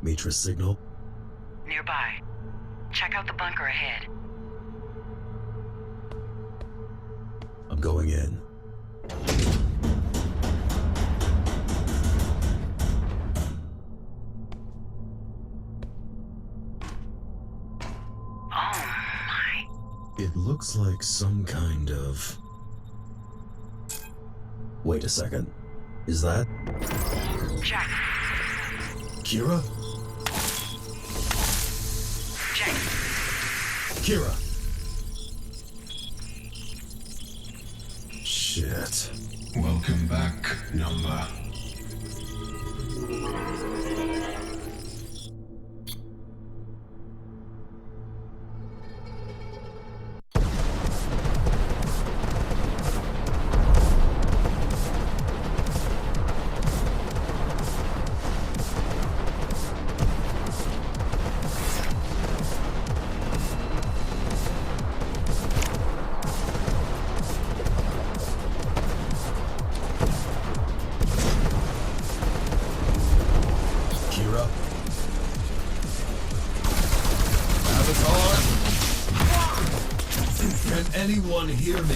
Matrix signal? Nearby. Check out the bunker ahead. I'm going in. Oh my. It looks like some kind of... Wait a second. Is that... Jack. Kira? Jack. Kira! Shit. Welcome back, Number. Anyone hear me?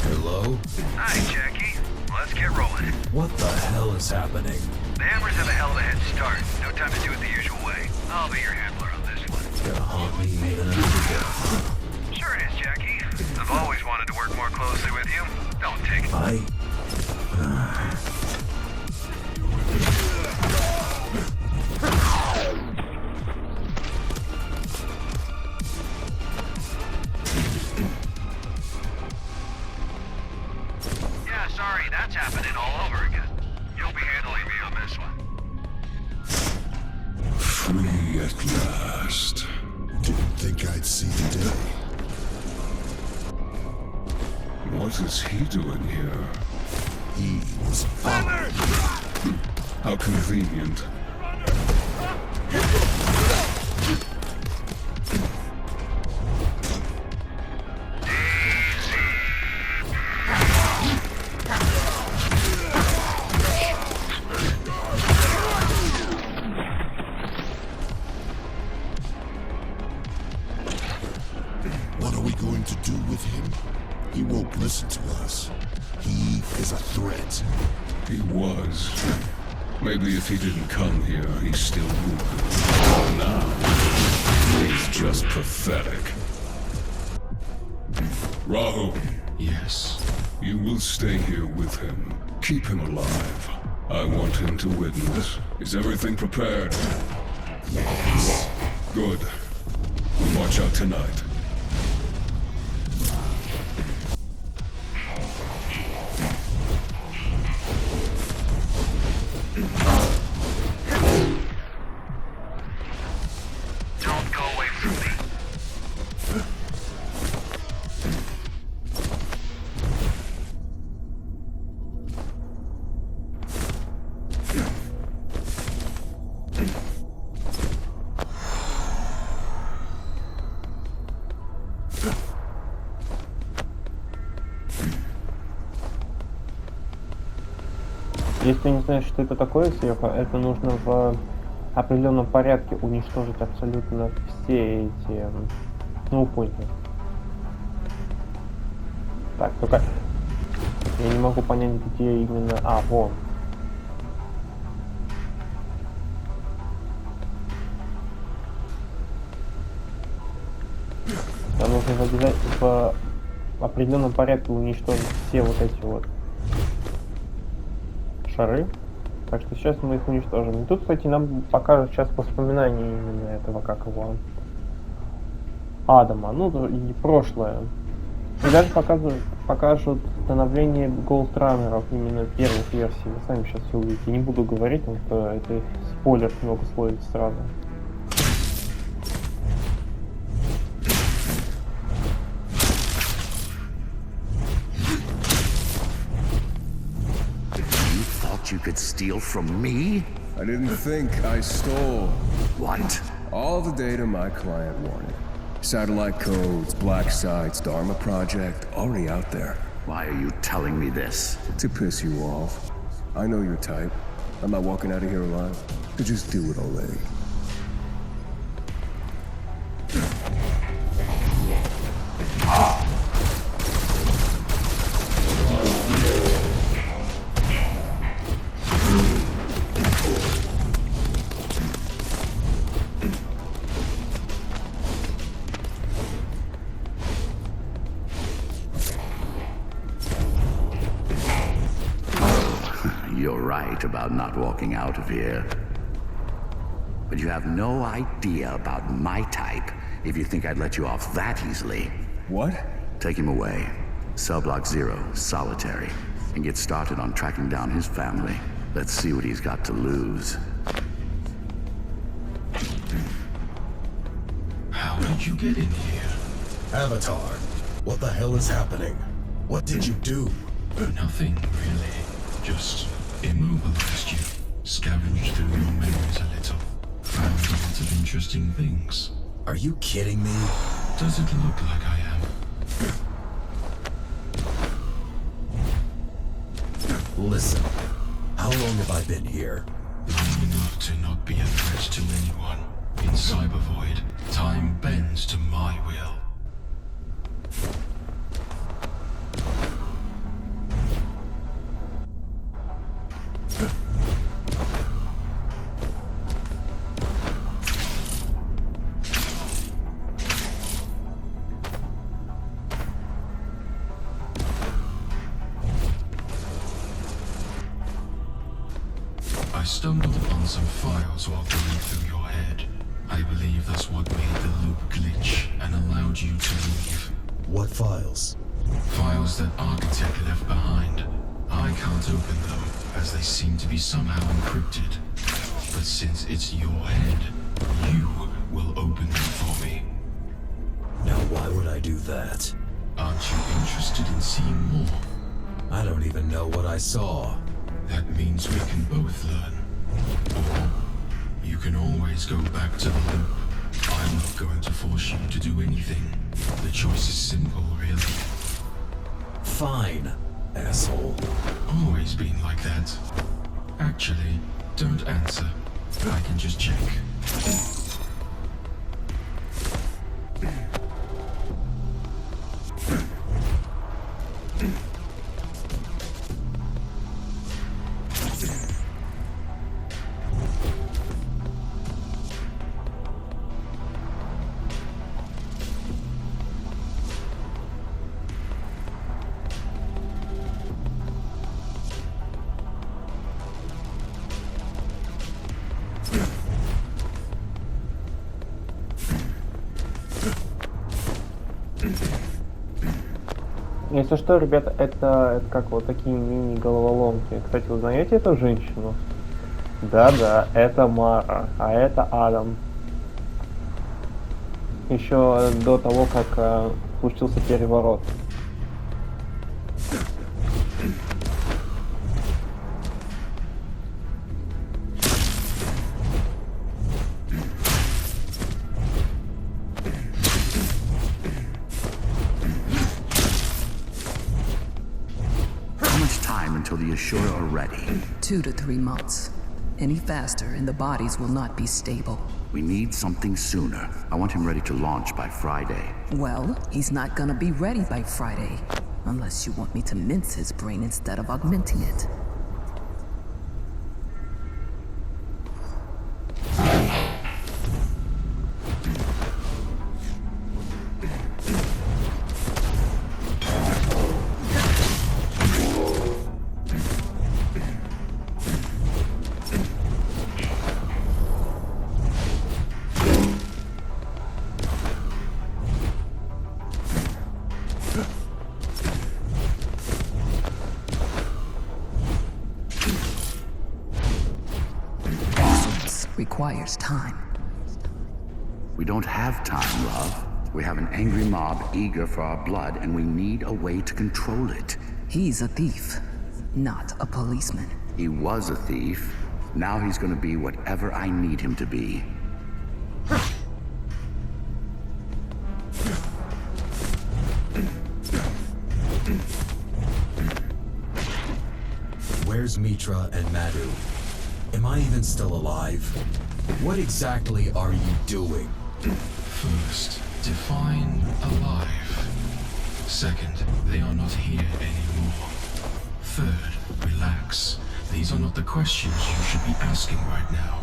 Hello? Hi, Jackie. Let's get rolling. What the hell is happening? The Hammers have a hell of a head start. No time to do it the usual way. I'll be your handler on this one. It's gonna haunt me even after. Sure it is, Jackie. I've always wanted to work more closely with you. Don't take it. Sorry, that's happening all over again. You'll be handling me on this one. Free at last. Didn't think I'd see the day. What is he doing here? He was followed. How convenient. What are we going to do with him? He won't listen to us. He is a threat. He was. Maybe if he didn't come here, he still would. Now, he's just pathetic. Rahu. Yes. You will stay here with him. Keep him alive. I want him to witness. Is everything prepared? Yes. Good. Watch out tonight. Don't go away from me. Если не знаешь, что это такое сверху, это нужно в определенном порядке уничтожить абсолютно все эти... Ну, понял. Так, только... Я не могу понять, где именно... А, вон. Там нужно в определенном порядке уничтожить все вот эти вот шары. Так что сейчас мы их уничтожим. И тут, кстати, нам покажут сейчас воспоминания именно этого, как его, Адама, ну и прошлое. И даже покажут становление Ghostrunner'ов, именно первых версий. Вы сами сейчас все увидите. Не буду говорить, потому что это спойлер много слоев сразу. You could steal from me? I didn't think I stole. What? All the data my client wanted. Satellite codes, black sites, Dharma project, already out there. Why are you telling me this? To piss you off. I know your type. I'm not walking out of here alive. to just do it already. You're right about not walking out of here. But you have no idea about my type if you think I'd let you off that easily. What? Take him away. Cell block 0, solitary. And get started on tracking down his family. Let's see what he's got to lose. How did you get in here? Avatar, what the hell is happening? What did you do? Nothing, really. Just immobilized you. Scavenged through your memories a little. Found lots of interesting things. Are you kidding me? Does it look like I am? Listen, how long have I been here? Long enough to not be a threat to anyone. In Cybervoid, time bends to my will. I stumbled upon some files while going through your head. I believe that's what made the loop glitch and allowed you to leave. What files? Files that Architect left behind. I can't open them, as they seem to be somehow encrypted. But since it's your head, you will open them for me. Now why would I do that? Aren't you interested in seeing more? I don't even know what I saw. That means we can both learn. Or you can always go back to the loop. I'm not going to force you to do anything. The choice is simple, really. Fine, asshole. Always been like that. Actually, don't answer. I can just check. Если что, ребята, это как вот такие мини-головоломки. Кстати, вы знаете эту женщину? Да-да, это Мара, а это Адам. Еще до того, как случился переворот. Until the Asura are ready. 2 to 3 months. Any faster and the bodies will not be stable. We need something sooner. I want him ready to launch by Friday. Well, he's not gonna be ready by Friday. Unless you want me to mince his brain instead of augmenting it. Requires time. We don't have time, love. We have an angry mob eager for our blood, and we need a way to control it. He's a thief, not a policeman. He was a thief. Now he's gonna be whatever I need him to be. Where's Mitra and Madhu? Am I even still alive? What exactly are you doing? First, define alive. Second, they are not here anymore. Third, relax. These are not the questions you should be asking right now.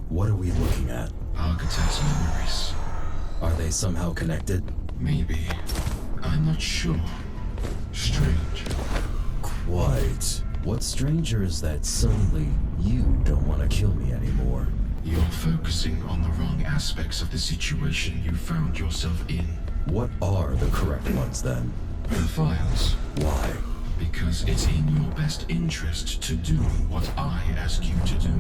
What are we looking at? Architect's memories. Are they somehow connected? Maybe. I'm not sure. Strange. Quite. What's stranger is that suddenly you don't want to kill me anymore. You're focusing on the wrong aspects of the situation you found yourself in. What are the correct ones then? The files. Why? Because it's in your best interest to do what I ask you to do.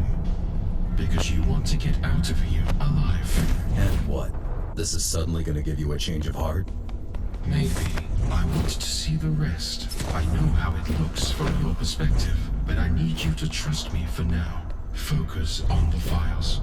Because you want to get out of here alive. And what? This is suddenly gonna give you a change of heart? Maybe. I want to see the rest. I know how it looks from your perspective, but I need you to trust me for now. Focus on the files.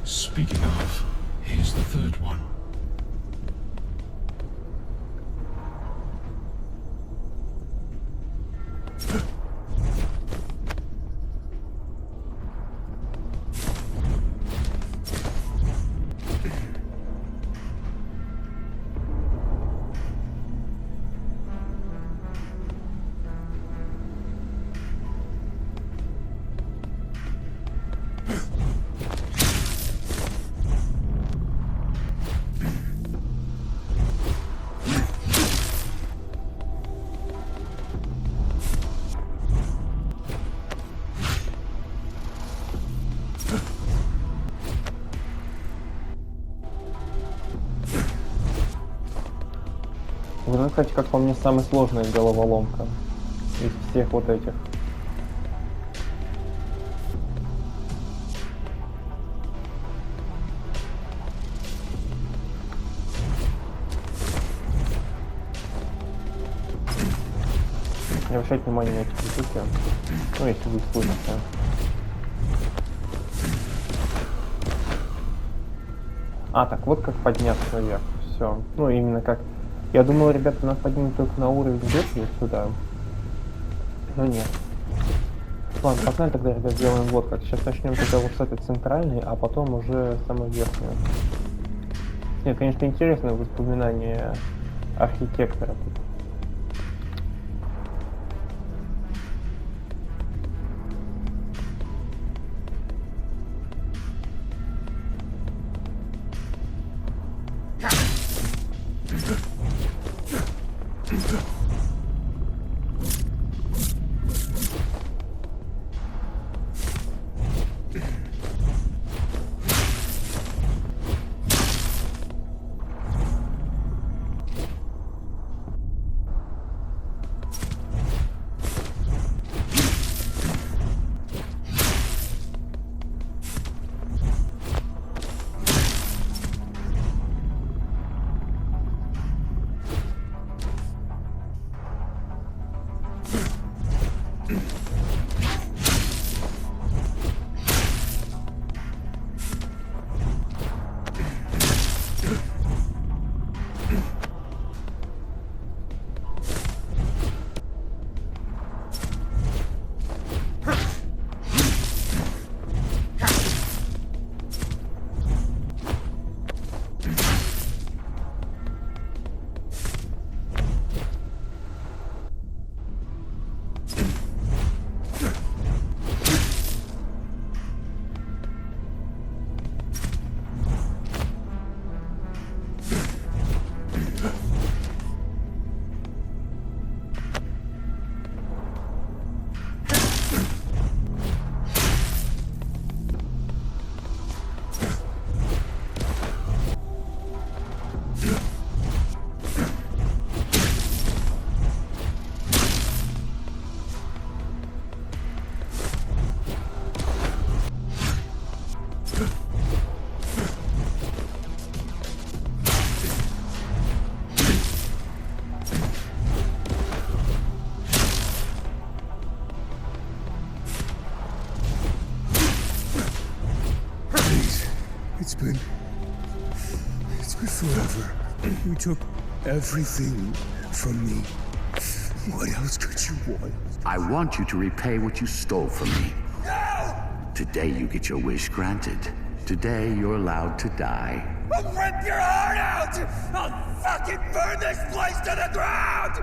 Speaking of, here's the third one. Вот это, кстати, как по мне, самая сложная головоломка из всех вот этих. Не обращайте внимание на эти звуки, ну если вы слышите. А, так вот как подняться наверх, все. Ну именно как... Я думал, ребята, нас поднимут только на уровень верхний сюда. Но нет. Ладно, погнали тогда, ребят, сделаем вот как. Сейчас начнем тогда вот с этой центральной, а потом уже самую верхнюю. Нет, конечно, интересное воспоминание архитектора тут. It's been forever. You took everything from me. What else could you want? I want you to repay what you stole from me. No! Today you get your wish granted. Today you're allowed to die. I'll rip your heart out! I'll fucking burn this place to the ground!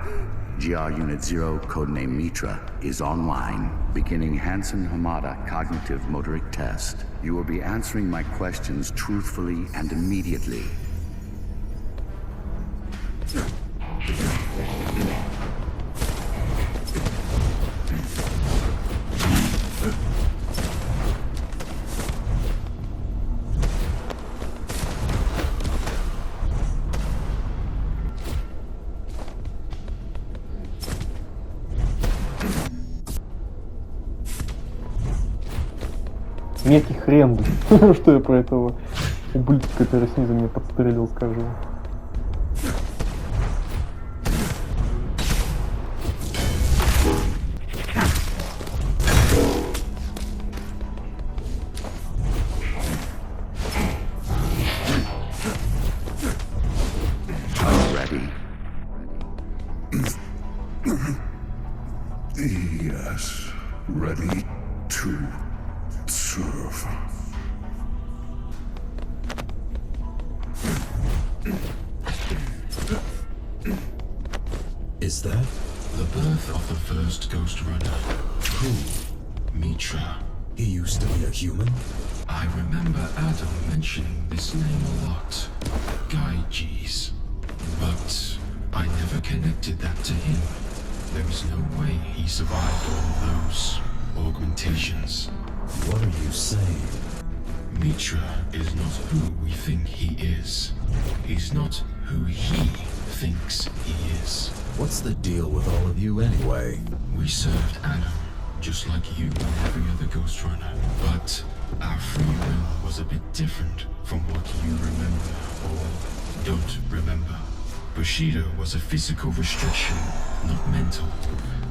GR Unit 0, codename Mitra, is online, beginning Hansen Hamada Cognitive Motoric Test. You will be answering my questions truthfully and immediately. Некий хрен, блин. Что я про этого ублюдка, который снизу меня подстрелил, скажу. Yes, ready to serve. Is that? The birth of the first Ghostrunner. Who? Mitra. He used to be a human? I remember Adam mentioning this name a lot. Gaijis. But I never connected that to him. There is no way he survived all those augmentations. What are you saying? Mitra is not who we think he is. He's not who he thinks he is. What's the deal with all of you anyway? We served Adam, just like you and every other Ghostrunner. But our free will was a bit different from what you remember or don't remember. Bushido was a physical restriction, not mental.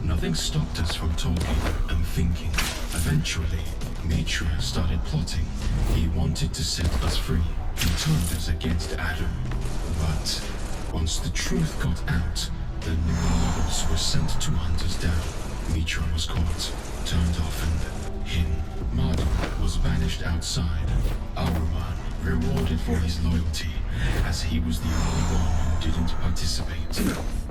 Nothing stopped us from talking and thinking. Eventually, Mitra started plotting. He wanted to set us free. He turned us against Adam. But once the truth got out, the new models were sent to hunt us down. Mitra was caught, turned off, and hidden. Madhu was banished outside. Aruman rewarded for his loyalty, as he was the only one who didn't participate.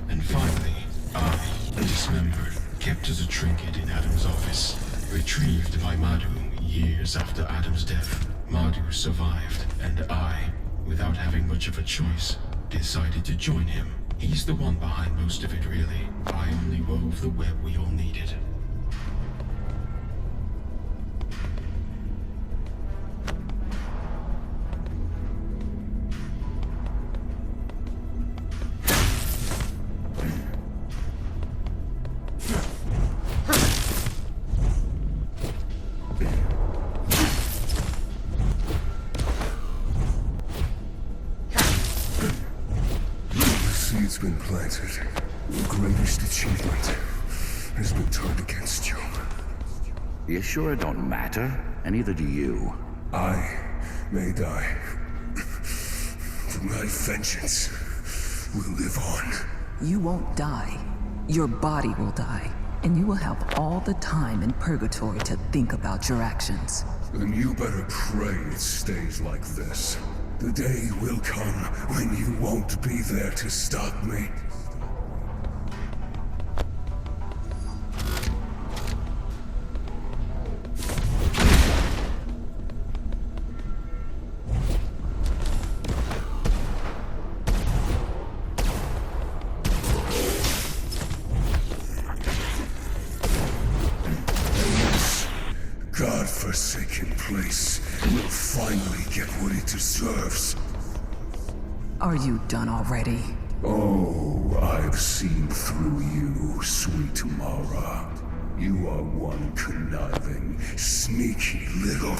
And finally, I, dismembered, kept as a trinket in Adam's office, retrieved by Madhu years after Adam's death. Madhu survived, and I, without having much of a choice, decided to join him. He's the one behind most of it, really. I only wove the web we all needed. It's been planted. Your greatest achievement has been turned against you. The Asura don't matter, and neither do you. I may die, but my vengeance will live on. You won't die. Your body will die, and you will have all the time in purgatory to think about your actions. Then you better pray it stays like this. The day will come when you won't be there to stop me. place will finally get what it deserves. Are you done already? Oh, I've seen through you, sweet Mara. You are one conniving, sneaky little...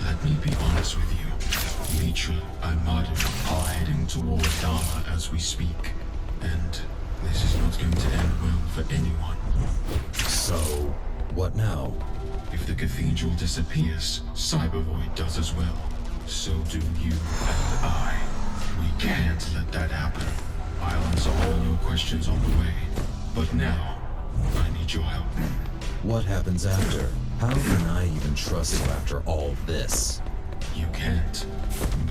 Let me be honest with you. Mitra and Madhu are heading toward Dharma as we speak. And this is not going to end well for anyone. So, what now? If the cathedral disappears, Cybervoid does as well. So do you and I. We can't let that happen. I'll answer all your questions on the way. But now, I need your help. What happens after? How can I even trust you after all this? You can't.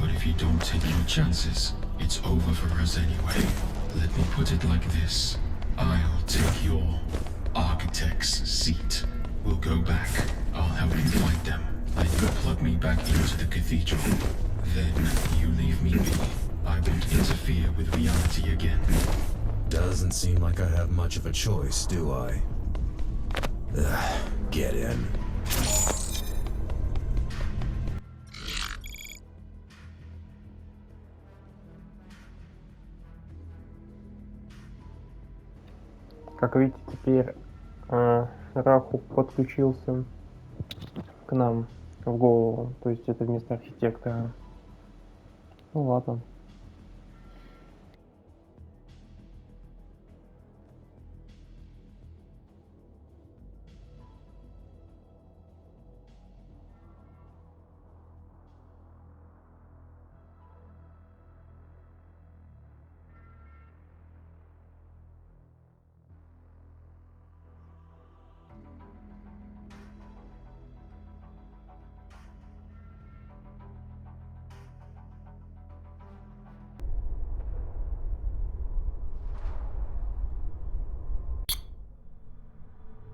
But if you don't take your chances, it's over for us anyway. Let me put it like this. I'll take your architect's seat. We'll go back. I'll help you fight them. Then you plug me back into the cathedral. Then you leave me be. I won't interfere with reality again. Doesn't seem like I have much of a choice, do I? Get in. Как видите, теперь Раху подключился к нам в голову, то есть это вместо архитектора. Ну ладно.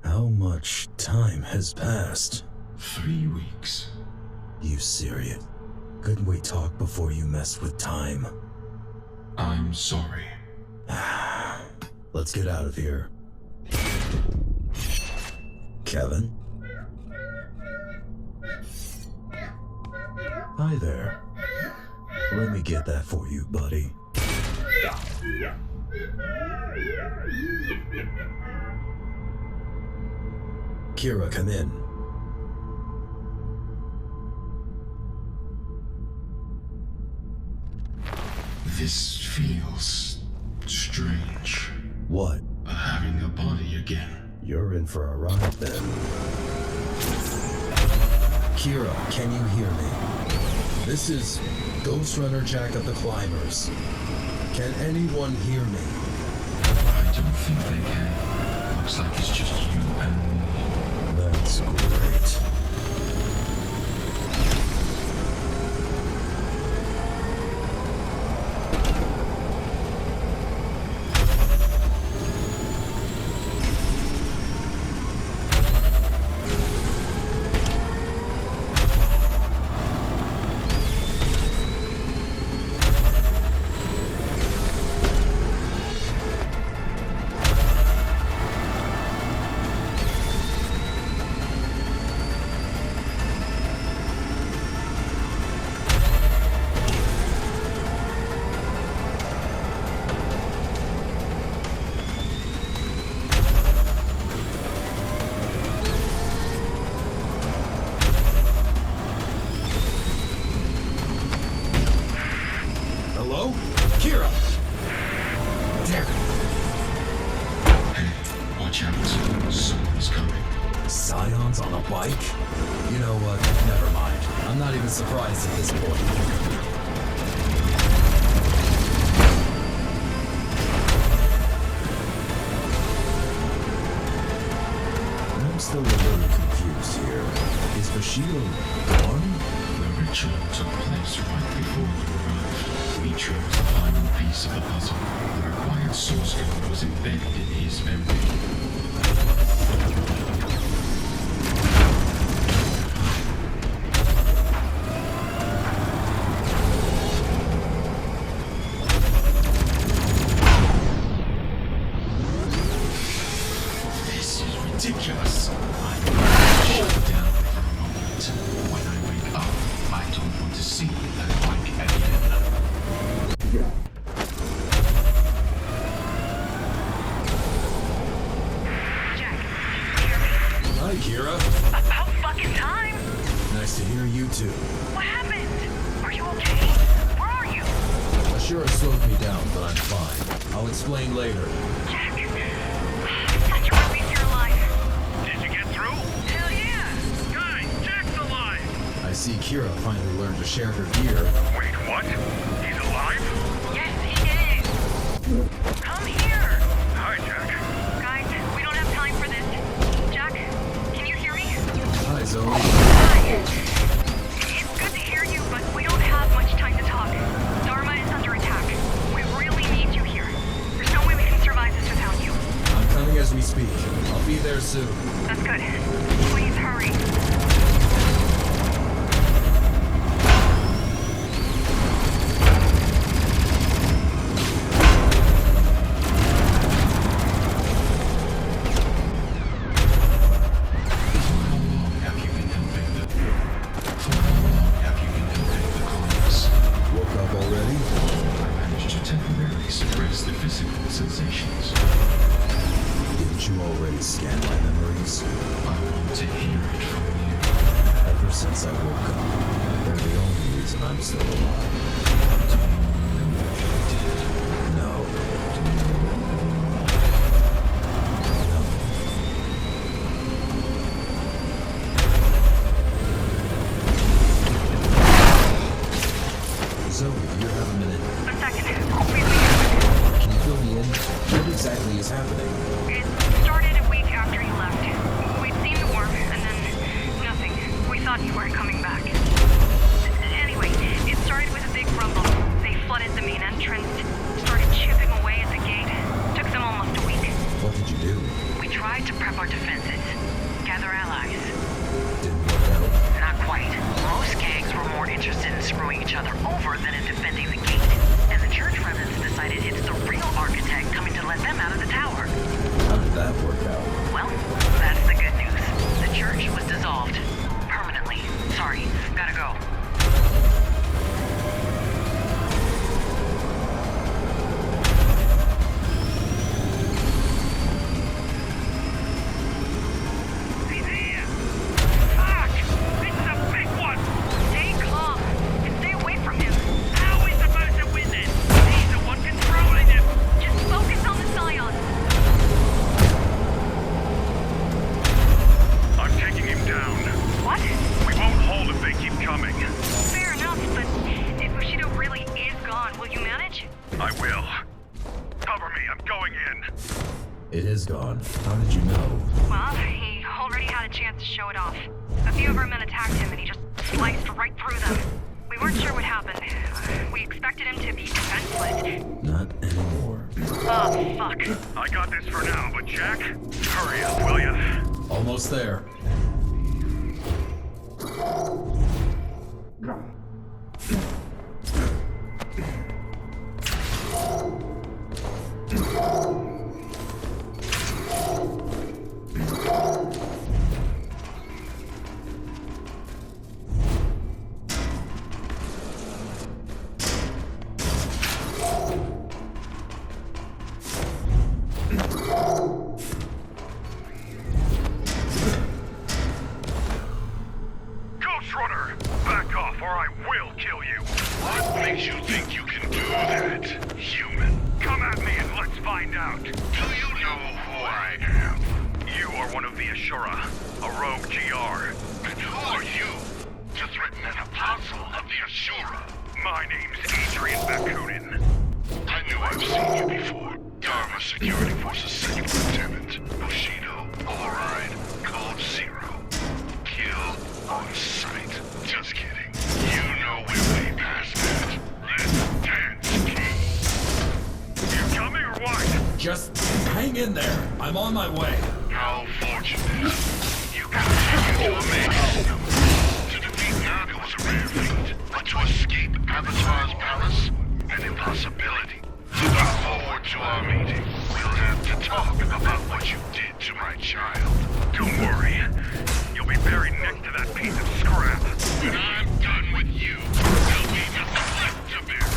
How much time has passed? 3 weeks. You serious? Couldn't we talk before you messed with time? I'm sorry. Let's get out of here. Kevin? Hi there. Let me get that for you, buddy. Kira, come in. This feels strange. What? Having a body again. You're in for a ride then. Kira, can you hear me? This is Ghostrunner Jack of the Climbers. Can anyone hear me? I don't think they can. Looks like it's just you and me. That's great. Surprised at this point. I'm still a little confused here. Is the shield gone? The ritual took place right before you arrived. Mitra was the final piece of the puzzle. The required source code was embedded in his memory. to hear you too. What happened? Are you okay? Where are you? Ashura slowed me down, but I'm fine. I'll explain later. Jack. Such a relief you're alive. Did you get through? Hell yeah. Guys, Jack's alive! I see Kira finally learned to share her gear. Wait, what? He's alive? Yes, he is. Come here. Hi, Jack. Guys, we don't have time for this. Jack, can you hear me? Hi, Zoe. Hi. It's good to hear you, but we don't have much time to talk. Dharma is under attack. We really need you here. There's no way we can survive this without you. I'm coming as we speak. I'll be there soon. That's good. Please hurry. Have you been helping the... For how long have you been helping the clients? Woke up already? I managed to temporarily suppress the physical sensations. Didn't you already scan my memories? I want to hear it from you. Ever since I woke up, they're the only reason I'm still alive. Do you remember if you did? No. Zoe, do you have a minute? A second. Please be careful. Can you fill me in? What exactly is happening? It started a week after you left. We'd seen the worm, and then nothing. We thought you weren't coming back. Anyway, it started with a big rumble. They flooded the main entrance, started chipping away at the gate. Took them almost a week. What did you do? We tried to prep our defenses, gather allies. Didn't work out. Not quite. Most gangs were more interested in screwing each other over than in defending the gate. And the church remnants decided it's the real architect coming to let them out of the tower. How did that work out? Well, that's the good news. The church was dissolved. Permanently. Sorry, gotta go. He's here! Fuck! This is a big one! Stay calm and stay away from him. How are we supposed to win this? He's the one controlling him! Just focus on the scion. I'm taking him down. What? We won't hold if they keep coming. Fair enough, but if Bushido really is gone, will you manage? I will. Cover me, I'm going in. It is gone. How did you know? Well, he already had a chance to show it off. A few of our men attacked him and he just sliced right through them. We weren't sure what happened. We expected him to be defenseless. Not anymore. Oh, fuck. I got this for now, but Jack, hurry up, will ya? Almost there. Ghostrunner! Back off or I will kill you! What makes you think you can do that, human? Come at me and let's find out. Do you know who I am? You are one of the Asura, a rogue GR. And who are you to threaten an apostle of the Asura? My name's Adrian Bakunin. I knew I've seen you before. Dharma Security Forces Second Lieutenant. Bushido, override, Code Zero. Kill on sight. Just kidding. You know we're way past that. Let's dance, King. You coming or what? Just hang in there. I'm on my way. How fortunate. You continue to amaze them. To defeat Naga was a rare feat, but to escape Avatar's palace, an impossibility. Look forward to our meeting. We'll have to talk about what you did to my child. Don't worry. You'll be buried next to that piece of scrap. When I'm done with you, there'll be nothing left to bury.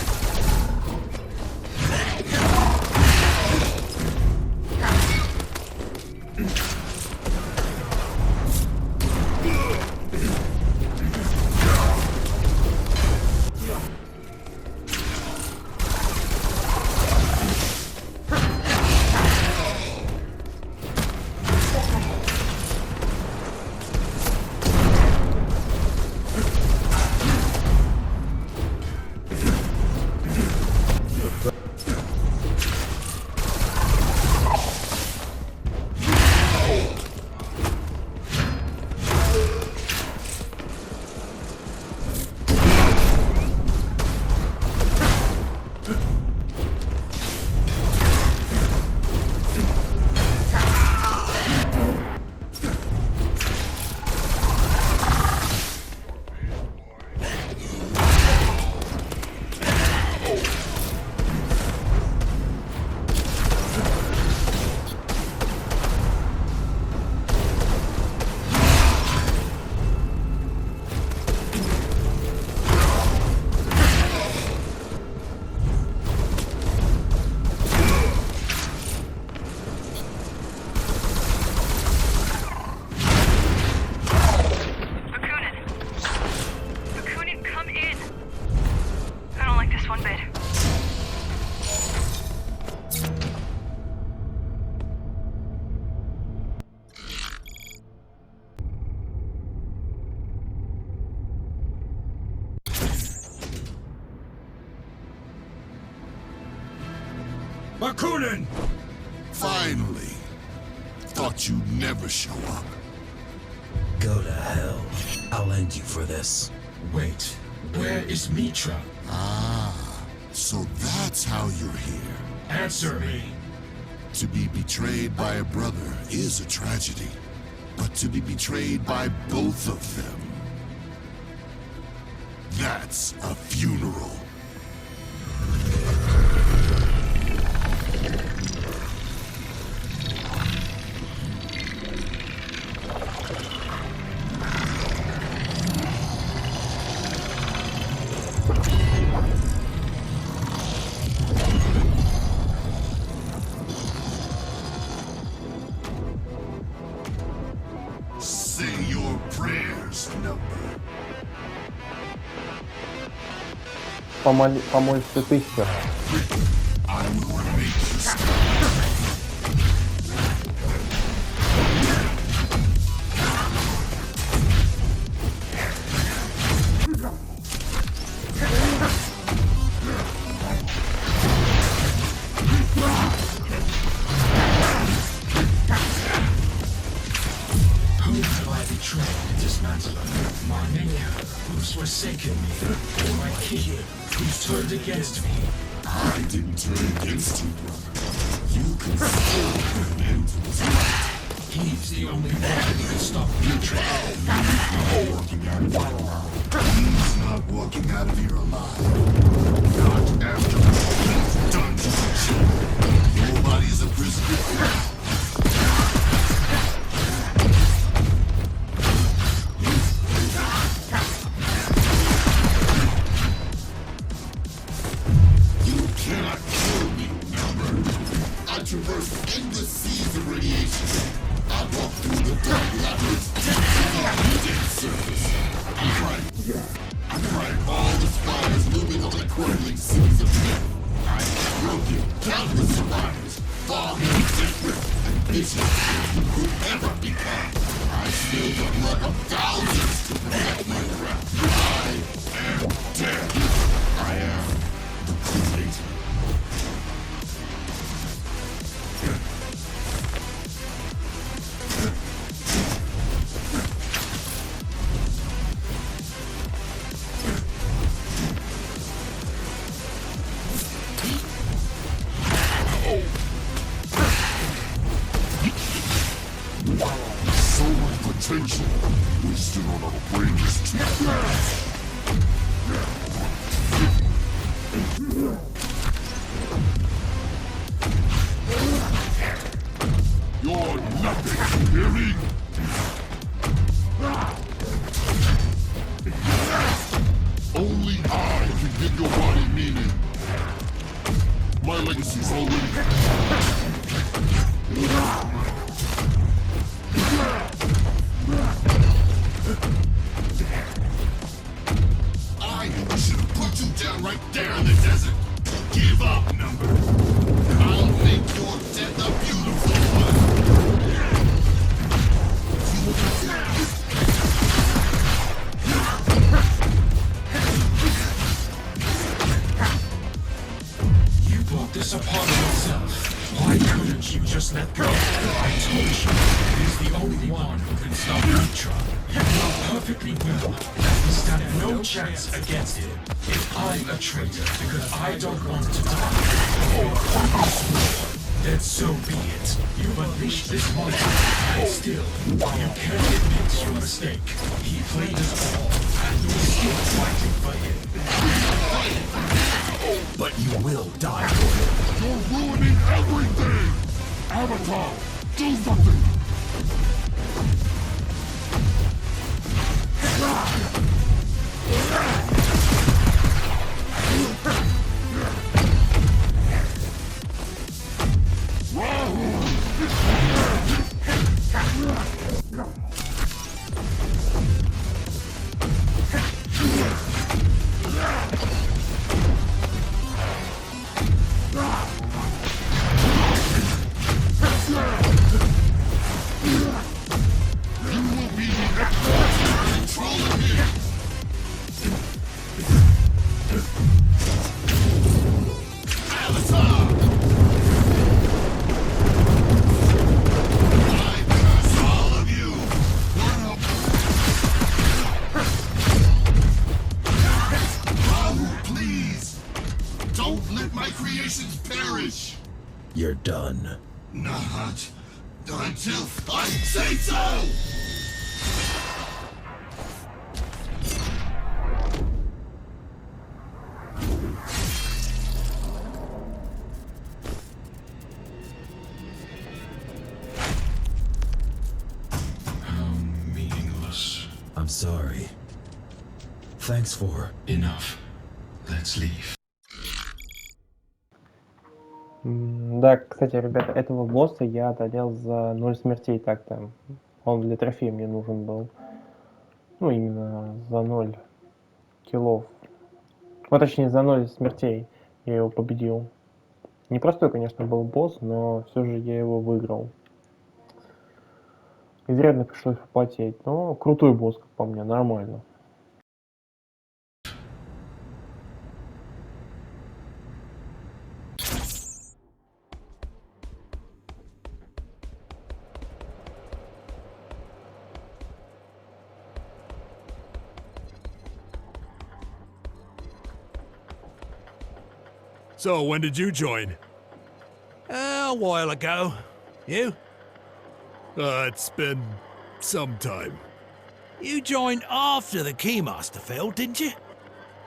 Bakunin! Finally. Thought you'd never show up. Go to hell. I'll end you for this. Wait, where is Mitra? Ah, so that's how you're here. Answer me. To be betrayed by a brother is a tragedy, but to be betrayed by both of them, that's a funeral. Помолишься ты все. Forsaken me, or my king, who's turned against me. I didn't turn against you, brother. You can still put an end to this fight. He's the only one who can stop Mitra. He's not walking out of here alive. He's not walking out of here alive. Not after he's done to you. Nobody is a prisoner. finish. You're done. Not until I say so! How meaningless. I'm sorry. Thanks for... Enough. Let's leave. Да, кстати, ребята, этого босса я одолел за 0 смертей так-то. Он для трофея мне нужен был. Ну, именно за 0 киллов. Ну, точнее, за 0 смертей я его победил. Непростой, конечно, был босс, но все же я его выиграл. Изрядно пришлось попотеть, но крутой босс, как по мне, нормально. So, when did you join? A while ago. You? It's been some time. You joined after the Keymaster fell, didn't you?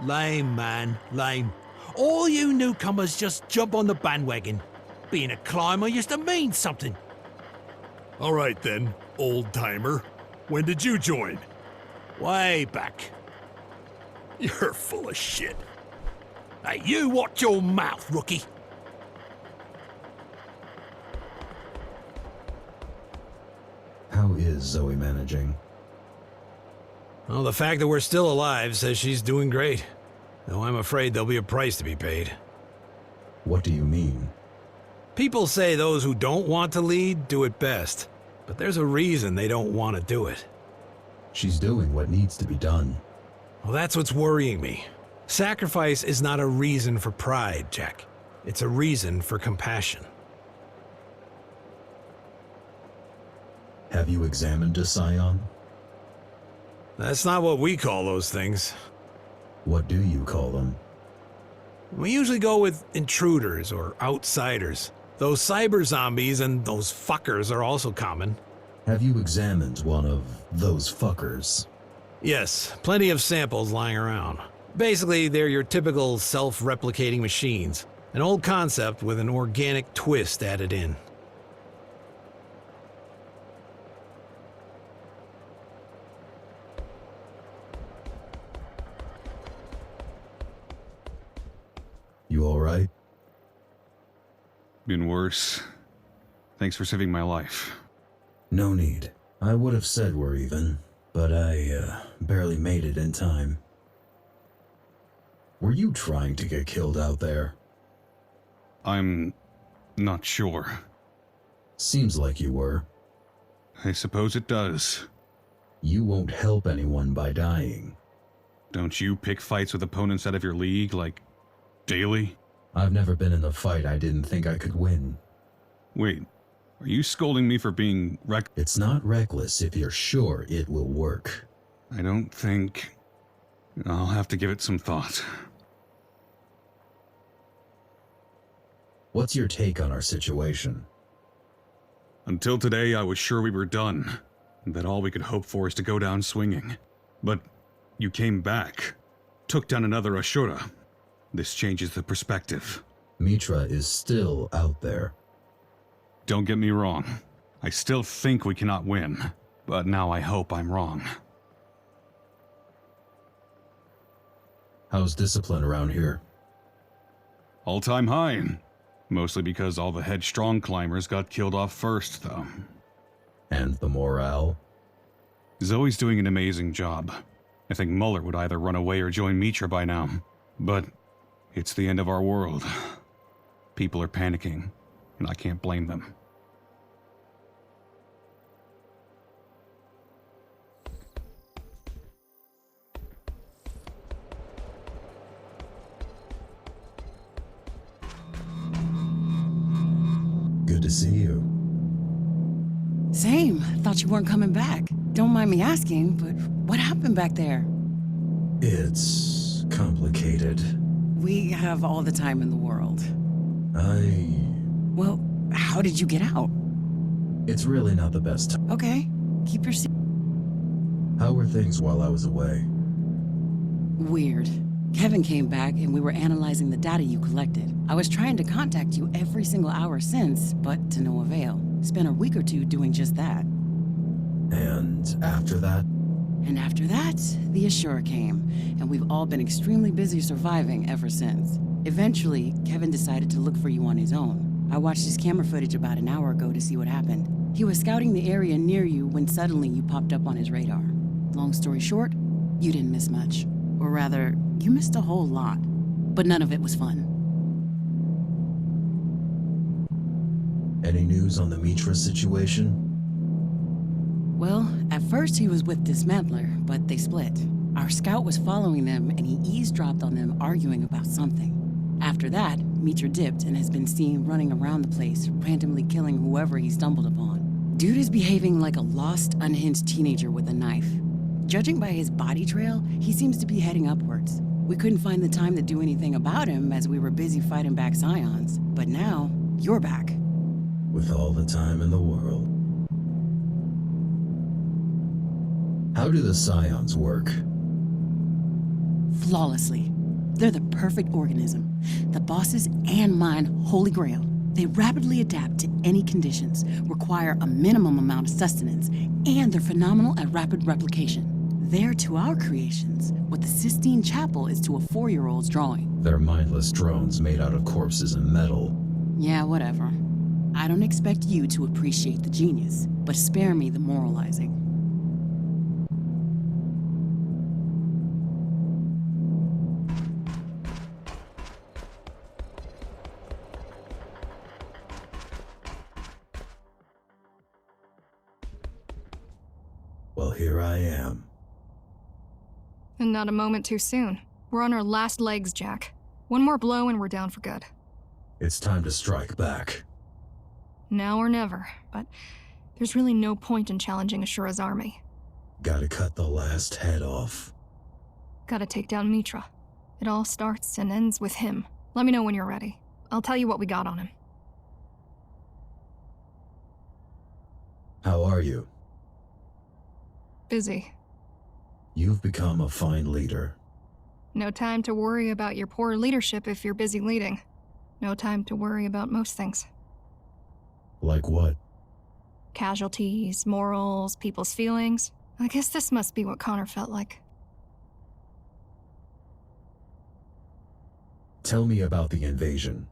Lame, man, lame. All you newcomers just jump on the bandwagon. Being a climber used to mean something. All right then, old-timer. When did you join? Way back. You're full of shit. Hey, you watch your mouth, rookie. How is Zoe managing? Well, the fact that we're still alive says she's doing great. Though I'm afraid there'll be a price to be paid. What do you mean? People say those who don't want to lead do it best. But there's a reason they don't want to do it. She's doing what needs to be done. Well, that's what's worrying me. Sacrifice is not a reason for pride, Jack. It's a reason for compassion. Have you examined a scion? That's not what we call those things. What do you call them? We usually go with intruders or outsiders. Those cyber zombies and those fuckers are also common. Have you examined one of those fuckers? Yes, plenty of samples lying around. Basically, they're your typical self-replicating machines. An old concept with an organic twist added in. You alright? Been worse. Thanks for saving my life. No need. I would have said we're even, but I barely made it in time. Were you trying to get killed out there? I'm not sure. Seems like you were. I suppose it does. You won't help anyone by dying. Don't you pick fights with opponents out of your league, like, daily? I've never been in a fight I didn't think I could win. Wait, are you scolding me for being It's not reckless if you're sure it will work. I don't think... I'll have to give it some thought. What's your take on our situation? Until today, I was sure we were done, and that all we could hope for is to go down swinging. But you came back, took down another Asura. This changes the perspective. Mitra is still out there. Don't get me wrong. I still think we cannot win, but now I hope I'm wrong. How's discipline around here? All-time high. Mostly because all the headstrong climbers got killed off first, though. And the morale? Zoe's doing an amazing job. I think Muller would either run away or join Mitra by now. But it's the end of our world. People are panicking, and I can't blame them. Good to see you. Same. Thought you weren't coming back. Don't mind me asking, but what happened back there? It's complicated. We have all the time in the world. Well, how did you get out? It's really not the best time. Okay, keep your secret. How were things while I was away? Weird. Kevin came back and we were analyzing the data you collected. I was trying to contact you every single hour since, but to no avail. Spent a week or two doing just that. And after that? And after that, the Asura came, and we've all been extremely busy surviving ever since. Eventually, Kevin decided to look for you on his own. I watched his camera footage about an hour ago to see what happened. He was scouting the area near you when suddenly you popped up on his radar. Long story short, you didn't miss much. Or rather, you missed a whole lot. But none of it was fun. Any news on the Mitra situation? Well, at first he was with Dismantler, but they split. Our scout was following them, and he eavesdropped on them arguing about something. After that, Mitra dipped and has been seen running around the place, randomly killing whoever he stumbled upon. Dude is behaving like a lost, unhinged teenager with a knife. Judging by his body trail, he seems to be heading upwards. We couldn't find the time to do anything about him as we were busy fighting back Scions, but now, you're back. With all the time in the world. How do the Scions work? Flawlessly. They're the perfect organism. The boss's and mine holy grail. They rapidly adapt to any conditions, require a minimum amount of sustenance, and they're phenomenal at rapid replication. They're to our creations what the Sistine Chapel is to a 4-year-old's drawing. They're mindless drones made out of corpses and metal. Yeah, whatever. I don't expect you to appreciate the genius, but spare me the moralizing. Well, here I am. And not a moment too soon. We're on our last legs, Jack. One more blow and we're down for good. It's time to strike back. Now or never, but there's really no point in challenging Ashura's army. Gotta cut the last head off. Gotta take down Mitra. It all starts and ends with him. Let me know when you're ready. I'll tell you what we got on him. How are you? Busy. You've become a fine leader. No time to worry about your poor leadership if you're busy leading. No time to worry about most things. Like what? Casualties, morals, people's feelings. I guess this must be what Connor felt like. Tell me about the invasion.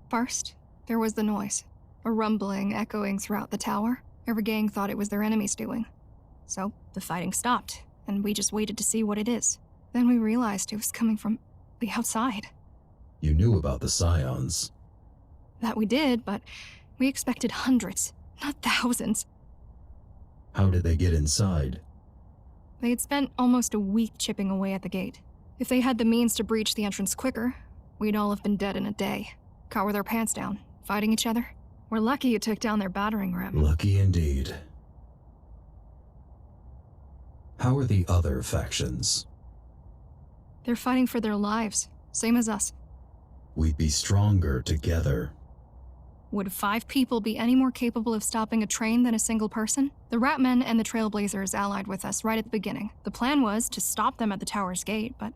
First, there was the noise. A rumbling echoing throughout the tower. Every gang thought it was their enemies doing. So, the fighting stopped, and we just waited to see what it is. Then we realized it was coming from the outside. You knew about the Scions. That we did, but we expected hundreds, not thousands. How did they get inside? They had spent almost a week chipping away at the gate. If they had the means to breach the entrance quicker, we'd all have been dead in a day. Caught with our pants down, fighting each other. We're lucky you took down their battering ram. Lucky indeed. How are the other factions? They're fighting for their lives, same as us. We'd be stronger together. Would 5 people be any more capable of stopping a train than a single person? The Ratmen and the Trailblazers allied with us right at the beginning. The plan was to stop them at the tower's gate, but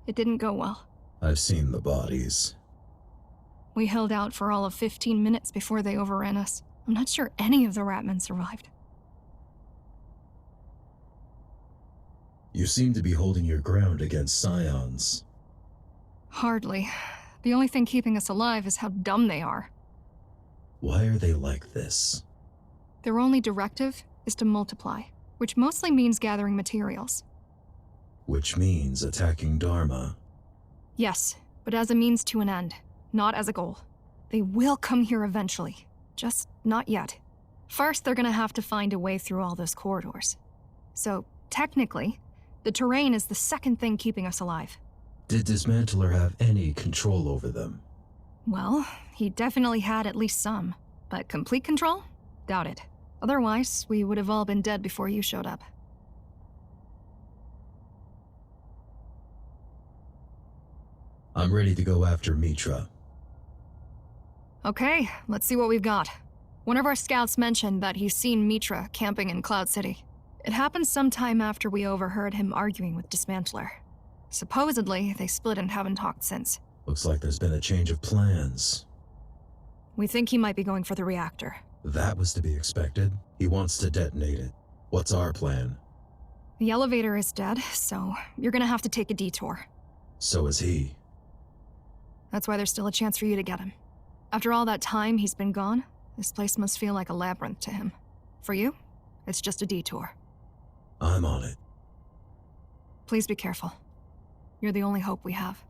it didn't go well. I've seen the bodies. We held out for all of 15 minutes before they overran us. I'm not sure any of the Ratmen survived. You seem to be holding your ground against Scions. Hardly. The only thing keeping us alive is how dumb they are. Why are they like this? Their only directive is to multiply, which mostly means gathering materials. Which means attacking Dharma. Yes, but as a means to an end, not as a goal. They will come here eventually, just not yet. First, they're gonna have to find a way through all those corridors. So, technically, the terrain is the second thing keeping us alive. Did Dismantler have any control over them? Well, he definitely had at least some, but complete control? Doubt it. Otherwise, we would have all been dead before you showed up. I'm ready to go after Mitra. Okay, let's see what we've got. One of our scouts mentioned that he's seen Mitra camping in Cloud City. It happened sometime after we overheard him arguing with Dismantler. Supposedly, they split and haven't talked since. Looks like there's been a change of plans. We think he might be going for the reactor. That was to be expected. He wants to detonate it. What's our plan? The elevator is dead, so you're gonna have to take a detour. So is he. That's why there's still a chance for you to get him. After all that time he's been gone, this place must feel like a labyrinth to him. For you, it's just a detour. I'm on it. Please be careful. You're the only hope we have.